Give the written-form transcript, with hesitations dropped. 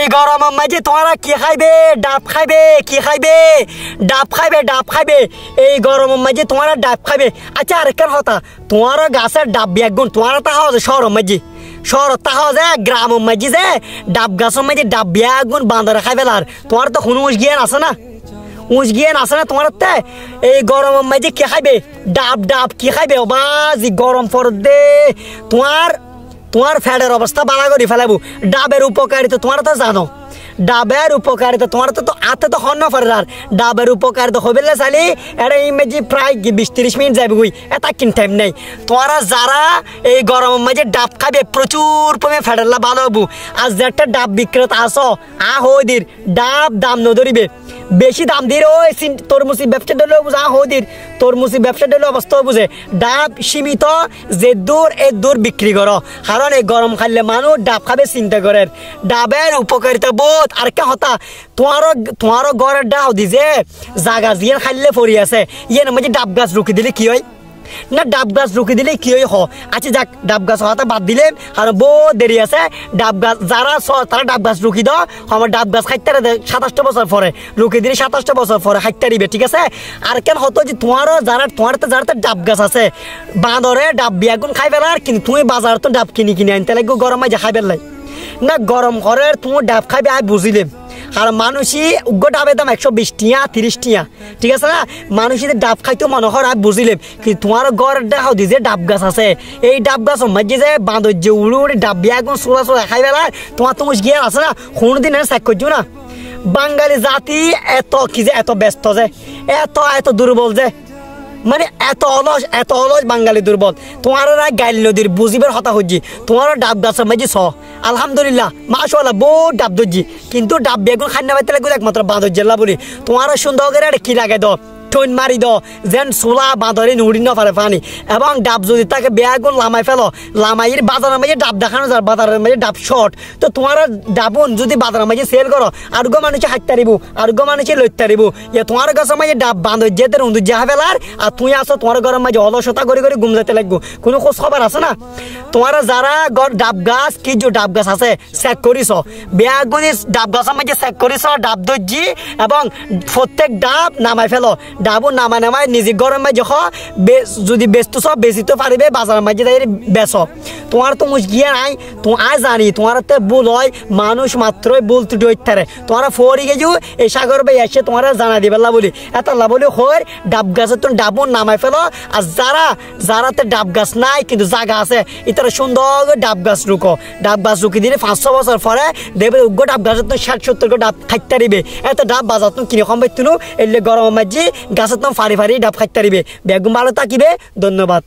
এই গরমের মাঝে তোমরা কি খাইবে? ডাব খাইবে। কি খাইবে? ডাব খাইবে। ডাব খাইবে। এই গরমের মাঝে তোমরা ডাব খাইবে। আচ্ছা আরেকটা কথা, তোমারা গাছের ডাব বিয়াগুন তোমারা তাহা শহরের মাঝে, শহর তাহা যে গ্রামের মাঝে যে ডাব গাছের মাঝে ডাব বিয়াগুন বাঁধরে খাইবে। আর তোমার তো কোনো জ্ঞান আছে না, জ্ঞান আছে না তোমার? এই গরমের মাঝে কি খাইবে? ডাব। ডাব কি খাইবে? বাজি গরম পর দে তোমার ফ্যাটের অবস্থা বালা করে ফেলাবো। ডাবের উপকারিতা তোমার তো জানো, ডাবের উপকারিতা তোমার তো হাতে তো হন না পারে। আর ডাবের উপকারিতা হবে না চাইলে এটা ইমেজি প্রায় 20-30 মিনিট যাবে গুই, এটা কিন্তু টাইম নেই। তোমরা যারা এই গরমের মাঝে ডাব খাবে প্রচুর পরিমাণে ফ্যাটেরলা ভালো হবো। আর যে একটা ডাব বিক্রেতা আসো হদির ডাব দাম নধরিবে, বেশি দাম দিয়ে ওই তরমুজি ব্যবসা দিলে বুঝে হদির তরমুজি ব্যবসা দিলে অবস্থা বুঝে। ডাব সীমিত যে দূর এ দূর বিক্রি করো, কারণ এই গরম খাইলে মানুষ ডাব খাবে চিন্তা করে। ডাবের উপকারিতা বোধ আর কে হতা তোমারও ঘরের ডাব দিছে জাগা জিয়ে খাইলে পড়ি আছে, ইয়ে মাঝে ডাব গাছ রুখি দিলে কি হয় না? ডাব গাছ রুখি দিলে কি হয়? আচ্ছা যাক, ডাব গাছ হওয়াটা বাদ দিলে আর বহুত দেরি আছে। ডাব গাছ যারা তারা ডাব গাছ রুখি দাও, আমার ডাব গাছ খাইতে 27টা বছর পরে রুখি দিলে 27টা বছর পরে খাইতে দিবে, ঠিক আছে? আর কেন হতো যে তোমারও যারা ডাব গাছ আছে বাঁদরে ডাব বিয়াগুন খাইবে না, কিন্তু তুমি বাজার তো ডাব কিনে আনতে লাগবে গরম মাঝে খাইবে না। গরম ঘরে তুমি ডাব খাইবে আয় বুঝিলে। আর মানুষই উগ্র ডাবের দাম 120 টিয়া 30 টিয়া, ঠিক আছে না? মানুষের ডাব খাইতেও মনে হয় আর বুঝিলেন। কিন্তু তোমার ঘরের দেখাও দি যে ডাব গাছ আছে, এই ডাব গাছ মাঝে যে বাঁধর যে উড়ে উড়ে ডাব বিয়া একদম চোলা খাই বেলা তোমার তো গিয়ে আছে না, কোনোদিন চেক করছো না? বাঙালি জাতি এত কি যে এত ব্যস্ত যে এত দুর্বল যে, মানে এত অলস বাঙালি দুর্বল। তোমার গাইল নদীর বুঝিবার হতা হচ্ছি, তোমার ডাব গাছের মাঝে আলহামদুলিল্লাহ মাশাআল্লাহ বহুত ডাব ধরছি, কিন্তু ডাব বেগুন খান্না পাইতে লাগবে একমাত্র বাঁধর জেলা বলি। তোমার সুন্দর করে কি লাগে দাও ঠোন মারি দাও যেন সোলা বাঁধরে নুড়ি না পারে পানি। এবং ডাব যদি তাকে বেগুন লামাই ফেলো, লামাইয়ের বাজারের মাঝে ডাব দেখানো যায়, বাজারের মাঝে ডাব শর্ট, তো তোমার ডাবুন যদি বাজারের মাঝে সেল করো আরোগ্য মানুষে হাঁটতে দিব, আরোগ্য মানুষে লইতে দিব। তোমার গাছের মাঝে ডাব বাঁধর যেতে উন্দুর যাহা ফেলার, আর তুই আসো তোমার ঘরের মাঝে অলসতা করে ঘুম যেতে লাগবো, কোনো খোঁজ খবর আছে না? তোমার যারা ডাব গাছ কি যে ডাব গাছ আছে চেক করিস, বেগুনি ডাব গাছের মাঝে চেক করিস ডাব ধরছি, এবং প্রত্যেক ডাব নামাই ফেলো। ডাবু নামাই নিজে গরম মাঝে যদি বেচতো সব বেশি তো পারিবে বাজারের মাঝে বেচ। তোমার তো মুশকিল নাই, তোমার জানি তোমার ভুল হয়, মানুষ মাত্রই ভুল ত্রুটি হইতে পারে। তোমার ফরি গেছু এই সাগর ভাই এসে তোমার জানা দিবে বলি এত বলি হয় ডাব গাছের তো ডাবু নামাই ফেলো। আর যারাতে ডাব গাছ নাই কিন্তু জায়গা আছে ইতারা সুন্দর ডাব গাছ রুকো, ডাব গাছ রুকি দিলে 500 বছর পরে দেখবে উগ্র ডাব গাছের তো 60-70 ডাব খাইতে দিবে। এত ডাব বাজার তো কিনে কম পাইতুনো এলে গরম মাঝে গাছের তো ফাড়ি ডাব খাইতে দিবে। বেগুন ভালো থাকিবে। ধন্যবাদ।